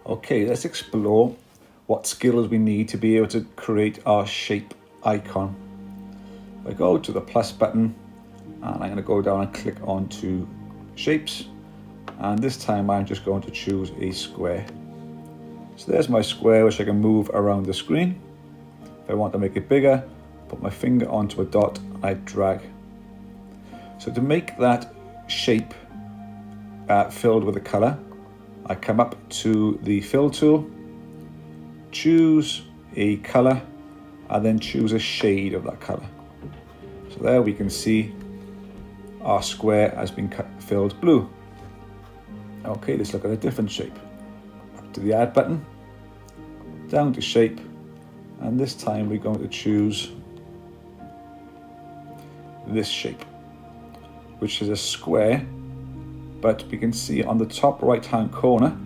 Okay, let's explore what skills we need to be able to create our shape icon. I go to the plus button and I'm going to go down and click onto shapes, and this time I'm just going to choose a square. So there's my square, which I can move around the screen. If I want to make it bigger, put my finger onto a dot and I drag. So to make that shape filled with a color, I come up to the fill tool, choose a color, and then choose a shade of that color. So there we can see our square has been filled blue. Okay, let's look at a different shape. Up to the add button, down to shape, and this time we're going to choose this shape, which is a square, but we can see on the top right hand corner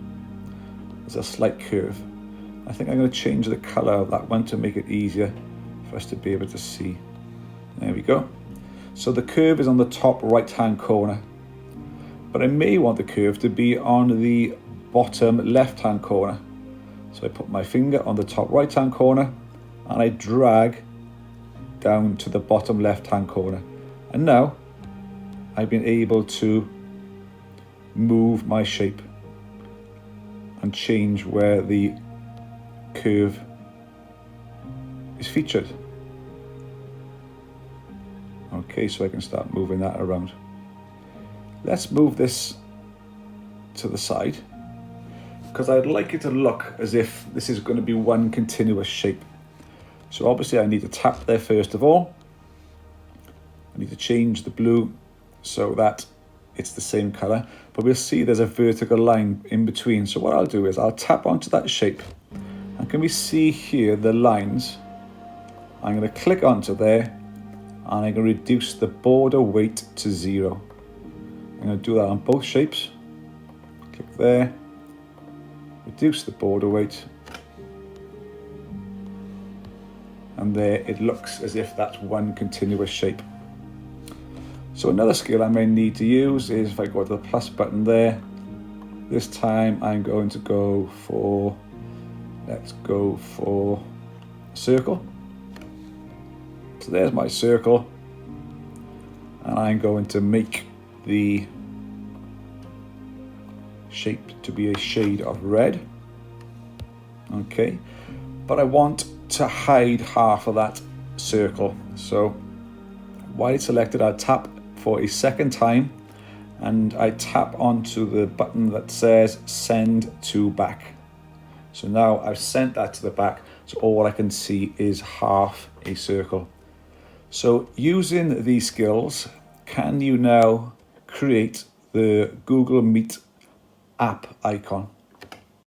there's a slight curve. I think I'm going to change the color of that one to make it easier for us to be able to see. There we go. So the curve is on the top right hand corner, but I may want the curve to be on the bottom left hand corner. So I put my finger on the top right hand corner and I drag down to the bottom left hand corner, and now I've been able to move my shape and change where the curve is featured. Okay, so I can start moving that around. Let's move this to the side, because I'd like it to look as if this is going to be one continuous shape. So obviously I need to tap there first of all. I need to change the blue so that it's the same color, but we'll see there's a vertical line in between. So what I'll do is I'll tap onto that shape, and can we see here the lines? I'm going to click onto there and I'm going to reduce the border weight to 0. I'm going to do that on both shapes. Click there, reduce the border weight, and there it looks as if that's one continuous shape. So another skill I may need to use is if I go to the plus button there, this time I'm going to go for, let's go for a circle. So there's my circle, and I'm going to make the shape to be a shade of red. Okay, but I want to hide half of that circle. So while it's selected, I tap for a second time and I tap onto the button that says send to back. So now I've sent that to the back, so all I can see is half a circle. So using these skills, can you now create the Google Meet app icon?